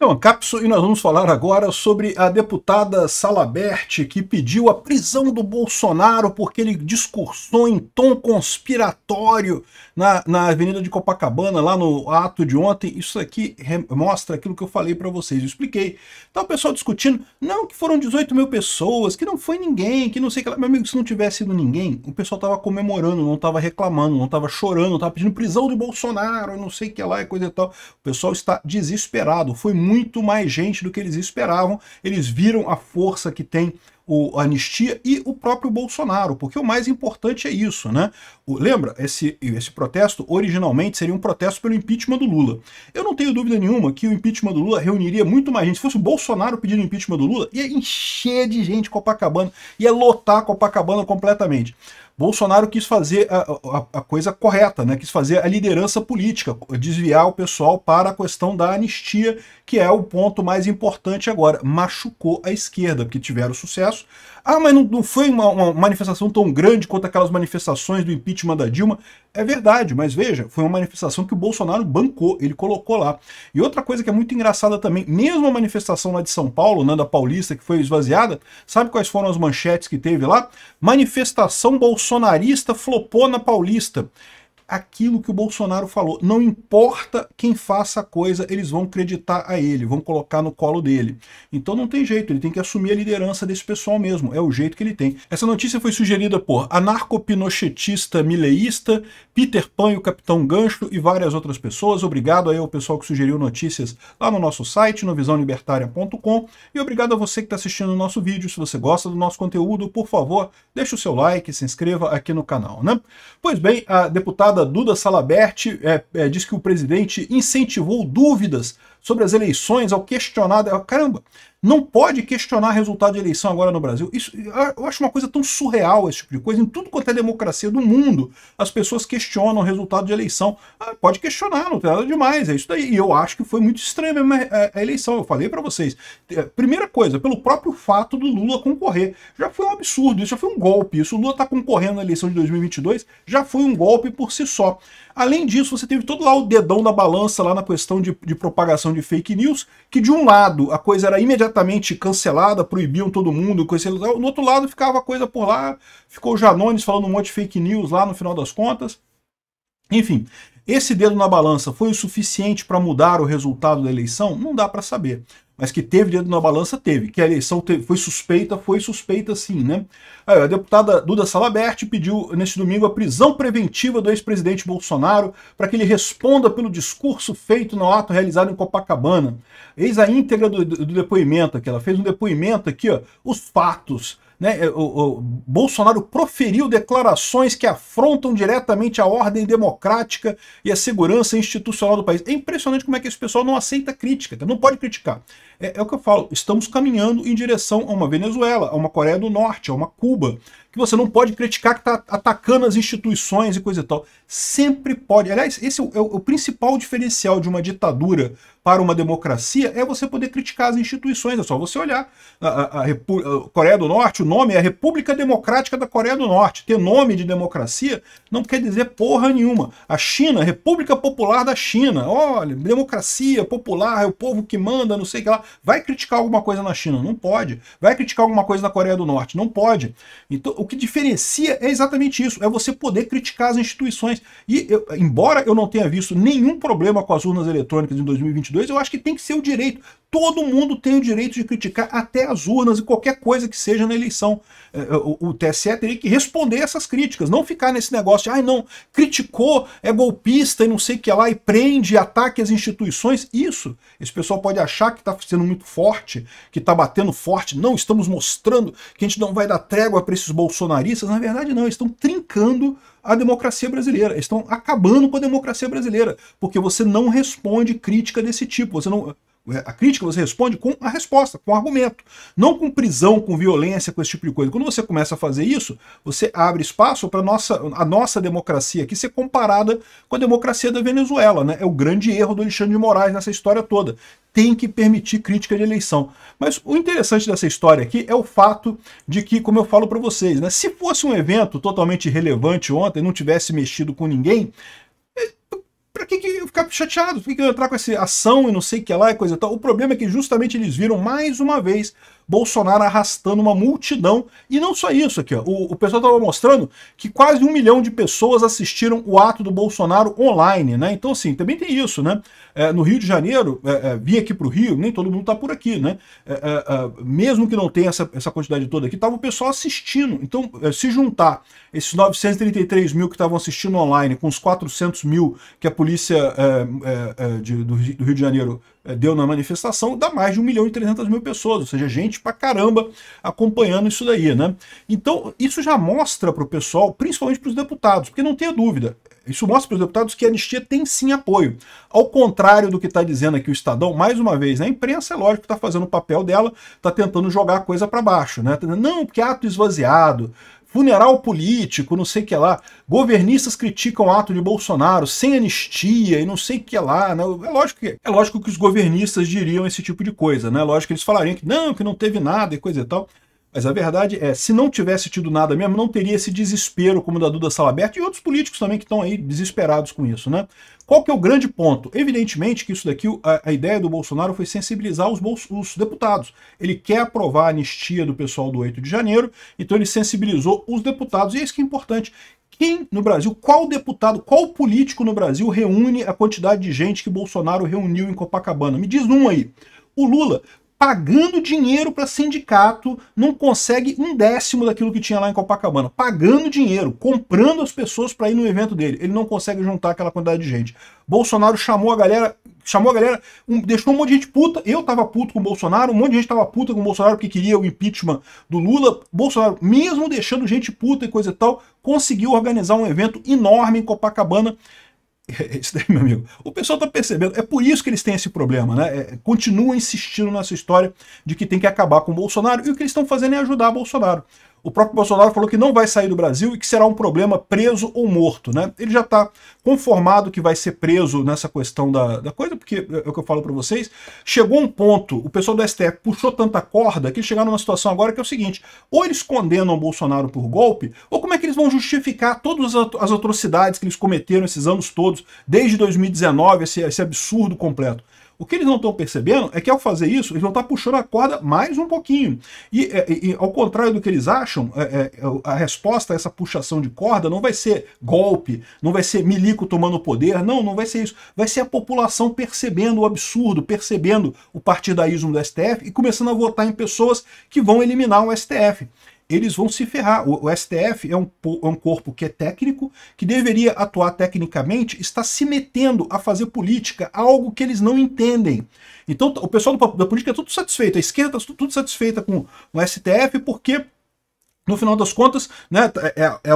Então, Capso, e nós vamos falar agora sobre a deputada Salabert, que pediu a prisão do Bolsonaro porque ele discursou em tom conspiratório na Avenida de Copacabana, lá no ato de ontem. Isso aqui mostra aquilo que eu falei para vocês, eu expliquei. Então o pessoal discutindo, não, que foram 18 mil pessoas, que não foi ninguém, que não sei o que lá. Meu amigo, se não tivesse sido ninguém, o pessoal estava comemorando, não estava reclamando, não estava chorando, não estava pedindo prisão do Bolsonaro, não sei o que lá e coisa e tal. O pessoal está desesperado, foi muito mais gente do que eles esperavam, eles viram a força que tem a anistia e o próprio Bolsonaro, porque o mais importante é isso, né? Lembra, esse protesto originalmente seria um protesto pelo impeachment do Lula. Eu não tenho dúvida nenhuma que o impeachment do Lula reuniria muito mais gente. Se fosse o Bolsonaro pedindo impeachment do Lula, ia encher de gente Copacabana, ia lotar Copacabana completamente. Bolsonaro quis fazer a coisa correta, né? Quis fazer a liderança política, desviar o pessoal para a questão da anistia, que é o ponto mais importante agora. Machucou a esquerda, porque tiveram sucesso. Ah, mas não foi uma manifestação tão grande quanto aquelas manifestações do impeachment da Dilma. É verdade, mas veja, foi uma manifestação que o Bolsonaro bancou, ele colocou lá. E outra coisa que é muito engraçada também, mesmo a manifestação lá de São Paulo, né, da Paulista, que foi esvaziada, sabe quais foram as manchetes que teve lá? Manifestação bolsonarista flopou na Paulista. Aquilo que o Bolsonaro falou, não importa quem faça a coisa, eles vão acreditar a ele, vão colocar no colo dele. Então não tem jeito, ele tem que assumir a liderança desse pessoal mesmo, é o jeito que ele tem. Essa notícia foi sugerida por anarcopinochetista mileísta, Peter Pan e o Capitão Gancho e várias outras pessoas. Obrigado aí ao pessoal que sugeriu notícias lá no nosso site, no visãolibertaria.com, e obrigado a você que está assistindo o nosso vídeo. Se você gosta do nosso conteúdo, por favor, deixe o seu like, se inscreva aqui no canal, né? Pois bem, a deputada Duda Salabert diz que o presidente incentivou dúvidas sobre as eleições ao questionar... Caramba, não pode questionar resultado de eleição agora no Brasil. Isso, eu acho uma coisa tão surreal, esse tipo de coisa. Em tudo quanto é democracia do mundo, as pessoas questionam o resultado de eleição. Ah, pode questionar, não tem nada demais, é isso daí. E eu acho que foi muito estranha mesmo a eleição, eu falei para vocês. Primeira coisa, pelo próprio fato do Lula concorrer. Já foi um absurdo, isso já foi um golpe. Isso, o Lula está concorrendo na eleição de 2022, já foi um golpe por si só. Além disso, você teve todo lá o dedão na balança lá na questão de propagação de fake news, que de um lado a coisa era imediatamente cancelada, proibiam todo mundo, no outro lado ficava a coisa por lá, ficou o Janones falando um monte de fake news lá no final das contas. Enfim, esse dedo na balança foi o suficiente para mudar o resultado da eleição? Não dá para saber. Mas que teve dedo na balança, teve. Que a eleição foi suspeita sim, né? Aí, a deputada Duda Salabert pediu neste domingo a prisão preventiva do ex-presidente Bolsonaro para que ele responda pelo discurso feito no ato realizado em Copacabana. Eis a íntegra do depoimento aqui. Ela fez um depoimento aqui, ó, os fatos. Né, o Bolsonaro proferiu declarações que afrontam diretamente a ordem democrática e a segurança institucional do país. É impressionante como é que esse pessoal não aceita crítica, não pode criticar. É o que eu falo, estamos caminhando em direção a uma Venezuela, a uma Coreia do Norte, a uma Cuba, que você não pode criticar que está atacando as instituições e coisa e tal. Sempre pode. Aliás, esse é o principal diferencial de uma ditadura para uma democracia, é você poder criticar as instituições. É só você olhar a Coreia do Norte, o nome é a República Democrática da Coreia do Norte. Ter nome de democracia não quer dizer porra nenhuma. A China, República Popular da China. Olha, democracia popular, é o povo que manda, não sei o que lá. Vai criticar alguma coisa na China? Não pode. Vai criticar alguma coisa na Coreia do Norte? Não pode. Então, o que diferencia é exatamente isso, é você poder criticar as instituições. E, embora eu não tenha visto nenhum problema com as urnas eletrônicas em 2022, eu acho que tem que ser o direito. Todo mundo tem o direito de criticar até as urnas e qualquer coisa que seja na eleição. O TSE teria que responder essas críticas, não ficar nesse negócio de, ai não, criticou, é golpista e não sei o que lá, e prende, ataque as instituições. Isso, esse pessoal pode achar que está sendo muito forte, que está batendo forte. Não, estamos mostrando que a gente não vai dar trégua para esses bolsonaristas. Na verdade não, eles estão trincando a democracia brasileira, eles estão acabando com a democracia brasileira, porque você não responde crítica desse tipo, você não... A crítica você responde com a resposta, com o argumento. Não com prisão, com violência, com esse tipo de coisa. Quando você começa a fazer isso, você abre espaço para a nossa democracia aqui ser comparada com a democracia da Venezuela, né? É o grande erro do Alexandre de Moraes nessa história toda. Tem que permitir crítica de eleição. Mas o interessante dessa história aqui é o fato de que, como eu falo para vocês, né, se fosse um evento totalmente irrelevante ontem, não tivesse mexido com ninguém, que eu ficar chateado? Por que eu entrar com essa ação e não sei o que lá e coisa e tal? O problema é que justamente eles viram mais uma vez Bolsonaro arrastando uma multidão. E não só isso aqui, ó. O pessoal estava mostrando que quase 1 milhão de pessoas assistiram o ato do Bolsonaro online, né? Então, assim, também tem isso, né? No Rio de Janeiro, vim aqui para o Rio, nem todo mundo está por aqui, né? Mesmo que não tenha essa quantidade toda aqui, estava o pessoal assistindo. Então, se juntar esses 933 mil que estavam assistindo online com os 400 mil que a polícia do Rio de Janeiro deu na manifestação, dá mais de 1 milhão e 300 mil pessoas, ou seja, gente pra caramba acompanhando isso daí, né? Então, isso já mostra para o pessoal, principalmente para os deputados, porque não tenha dúvida, isso mostra para os deputados que a anistia tem sim apoio. Ao contrário do que está dizendo aqui o Estadão, mais uma vez, né, a imprensa, é lógico que está fazendo o papel dela, está tentando jogar a coisa para baixo, né? Não, porque ato esvaziado, funeral político, não sei o que lá, governistas criticam o ato de Bolsonaro sem anistia e não sei o que lá, né? É lógico que os governistas diriam esse tipo de coisa, né? Lógico que eles falariam que não teve nada e coisa e tal. Mas a verdade é, se não tivesse tido nada mesmo, não teria esse desespero como o da Duda Salabert e outros políticos também que estão aí desesperados com isso, né? Qual que é o grande ponto? Evidentemente que isso daqui, a ideia do Bolsonaro foi sensibilizar os deputados. Ele quer aprovar a anistia do pessoal do 8 de janeiro, então ele sensibilizou os deputados, e é isso que é importante. Quem no Brasil, qual deputado, qual político no Brasil reúne a quantidade de gente que Bolsonaro reuniu em Copacabana? Me diz um aí. O Lula, pagando dinheiro para sindicato, não consegue 1/10 daquilo que tinha lá em Copacabana. Pagando dinheiro, comprando as pessoas para ir no evento dele. Ele não consegue juntar aquela quantidade de gente. Bolsonaro chamou a galera, deixou um monte de gente puta. Eu tava puto com o Bolsonaro, um monte de gente tava puta com o Bolsonaro porque queria o impeachment do Lula. Bolsonaro, mesmo deixando gente puta e coisa e tal, conseguiu organizar um evento enorme em Copacabana. Isso daí, meu amigo, o pessoal tá percebendo, é por isso que eles têm esse problema, né? Continuam insistindo nessa história de que tem que acabar com o Bolsonaro, e o que eles estão fazendo é ajudar o Bolsonaro. O próprio Bolsonaro falou que não vai sair do Brasil e que será um problema preso ou morto, né? Ele já está conformado que vai ser preso nessa questão da coisa, porque é o que eu falo para vocês, chegou um ponto, o pessoal do STF puxou tanta corda que eles chegaram numa situação agora que é o seguinte, ou eles condenam o Bolsonaro por golpe, ou como é que eles vão justificar todas as atrocidades que eles cometeram esses anos todos, desde 2019, esse absurdo completo. O que eles não estão percebendo é que ao fazer isso, eles vão estar puxando a corda mais um pouquinho. E ao contrário do que eles acham, a resposta a essa puxação de corda não vai ser golpe, não vai ser milico tomando poder, não vai ser isso. Vai ser a população percebendo o absurdo, percebendo o partidaísmo do STF e começando a votar em pessoas que vão eliminar o STF. Eles vão se ferrar. O STF é um corpo que é técnico, que deveria atuar tecnicamente, está se metendo a fazer política, algo que eles não entendem. Então o pessoal da política é tudo satisfeito, a esquerda está tudo satisfeita com o STF, porque no final das contas, né, a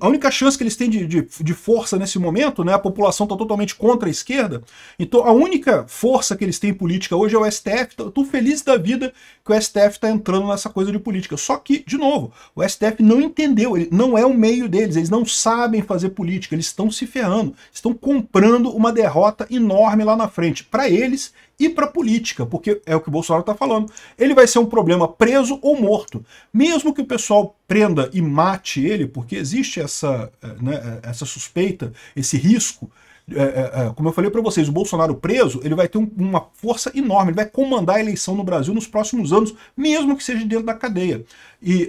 única chance que eles têm de força nesse momento, né, a população está totalmente contra a esquerda, então a única força que eles têm em política hoje é o STF. Estou feliz da vida que o STF está entrando nessa coisa de política. Só que, de novo, o STF não entendeu, ele não é o meio deles, eles não sabem fazer política, eles estão se ferrando, estão comprando uma derrota enorme lá na frente, para eles e para a política, porque é o que o Bolsonaro está falando. Ele vai ser um problema preso ou morto. Mesmo que o pessoal prenda e mate ele, porque existe essa suspeita, esse risco. Como eu falei para vocês, o Bolsonaro preso, ele vai ter uma força enorme, ele vai comandar a eleição no Brasil nos próximos anos, mesmo que seja dentro da cadeia. E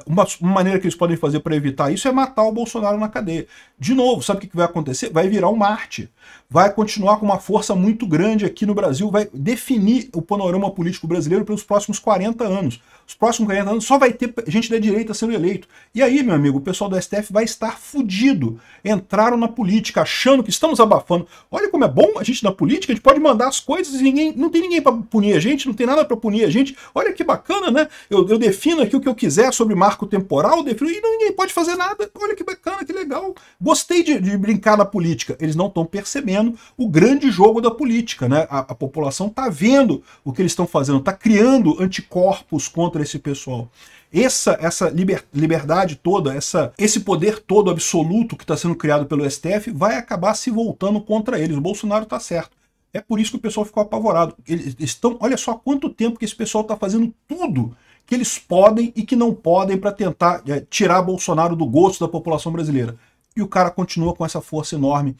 uma maneira que eles podem fazer para evitar isso é matar o Bolsonaro na cadeia. De novo, sabe o que vai acontecer? Vai virar um Marte. Vai continuar com uma força muito grande aqui no Brasil, vai definir o panorama político brasileiro pelos próximos 40 anos. Os próximos 40 anos só vai ter gente da direita sendo eleito. E aí, meu amigo, o pessoal do STF vai estar fudido. Entraram na política achando que estamos abafando. Olha como é bom a gente na política, a gente pode mandar as coisas e não tem ninguém para punir a gente, não tem nada para punir a gente. Olha que bacana, né? Eu defino aqui o que eu quiser sobre marco temporal, defino, e ninguém pode fazer nada. Olha que bacana, que legal. Gostei de brincar na política. Eles não estão percebendo o grande jogo da política, né? A população está vendo o que eles estão fazendo, está criando anticorpos contra esse pessoal. Essa liberdade toda, esse poder todo absoluto que está sendo criado pelo STF vai acabar se voltando contra eles. O Bolsonaro está certo. É por isso que o pessoal ficou apavorado. Eles estão, olha só quanto tempo que esse pessoal está fazendo tudo que eles podem e que não podem para tentar tirar Bolsonaro do gosto da população brasileira. E o cara continua com essa força enorme.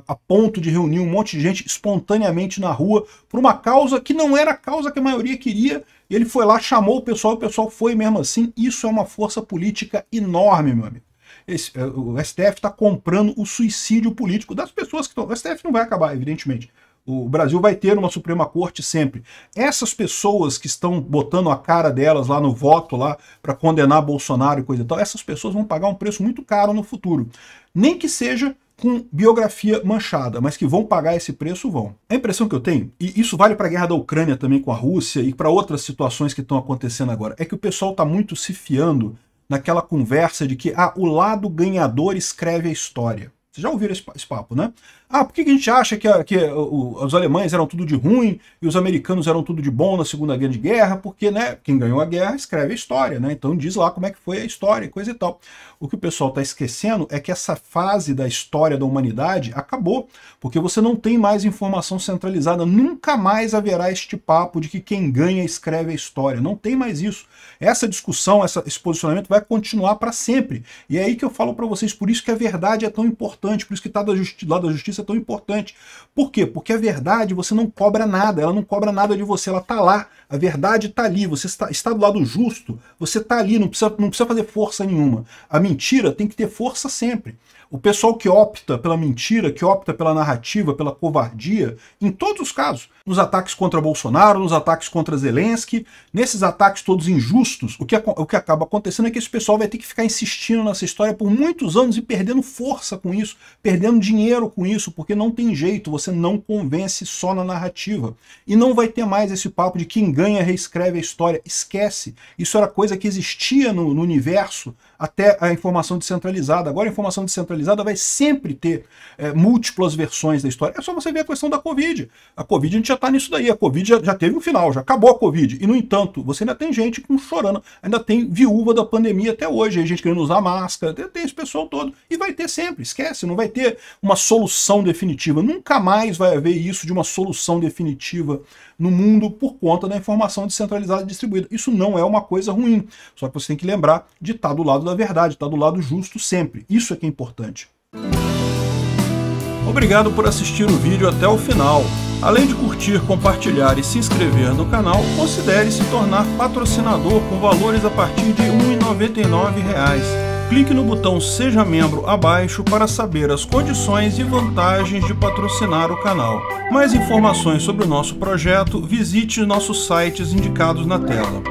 a ponto de reunir um monte de gente espontaneamente na rua por uma causa que não era a causa que a maioria queria. Ele foi lá, chamou o pessoal foi mesmo assim. Isso é uma força política enorme, meu amigo. O STF está comprando o suicídio político das pessoas que estão... O STF não vai acabar, evidentemente. O Brasil vai ter uma Suprema Corte sempre. Essas pessoas que estão botando a cara delas lá no voto lá para condenar Bolsonaro e coisa e tal, essas pessoas vão pagar um preço muito caro no futuro. Nem que seja com biografia manchada, mas que vão pagar esse preço, vão. A impressão que eu tenho, e isso vale para a guerra da Ucrânia também com a Rússia e para outras situações que estão acontecendo agora, é que o pessoal está muito se fiando naquela conversa de que o lado ganhador escreve a história. Vocês já ouviram esse papo, né? Por que a gente acha que os alemães eram tudo de ruim e os americanos eram tudo de bom na Segunda Grande Guerra? Porque, né, quem ganhou a guerra escreve a história, né? Então diz lá como é que foi a história, coisa e tal. O que o pessoal está esquecendo é que essa fase da história da humanidade acabou, porque você não tem mais informação centralizada. Nunca mais haverá este papo de que quem ganha escreve a história. Não tem mais isso. Essa discussão, esse posicionamento vai continuar para sempre. E é aí que eu falo para vocês, por isso que a verdade é tão importante, por isso que lá da justiça é tão importante. Por quê? Porque a verdade você não cobra nada, ela não cobra nada de você, ela está lá, a verdade está ali, você está do lado justo, você está ali, não precisa fazer força nenhuma. A mentira tem que ter força sempre. O pessoal que opta pela mentira, que opta pela narrativa, pela covardia, em todos os casos, nos ataques contra Bolsonaro, nos ataques contra Zelensky, nesses ataques todos injustos, o que acaba acontecendo é que esse pessoal vai ter que ficar insistindo nessa história por muitos anos e perdendo força com isso, perdendo dinheiro com isso, porque não tem jeito, você não convence só na narrativa. E não vai ter mais esse papo de quem ganha reescreve a história. Esquece. Isso era coisa que existia no universo até a informação descentralizada. Agora a informação descentralizada vai sempre ter múltiplas versões da história. É só você ver a questão da Covid. A Covid, a gente já está nisso daí. A Covid já teve um final, já acabou a Covid. E, no entanto, você ainda tem gente chorando, ainda tem viúva da pandemia até hoje, a gente querendo usar máscara, tem esse pessoal todo. E vai ter sempre, esquece, não vai ter uma solução definitiva. Nunca mais vai haver isso de uma solução definitiva no mundo por conta da informação descentralizada e distribuída. Isso não é uma coisa ruim, só que você tem que lembrar de estar do lado da verdade, estar do lado justo sempre. Isso é que é importante. Obrigado por assistir o vídeo até o final. Além de curtir, compartilhar e se inscrever no canal, considere se tornar patrocinador com valores a partir de R$ 1,99. Clique no botão Seja Membro abaixo para saber as condições e vantagens de patrocinar o canal. Mais informações sobre o nosso projeto, visite nossos sites indicados na tela.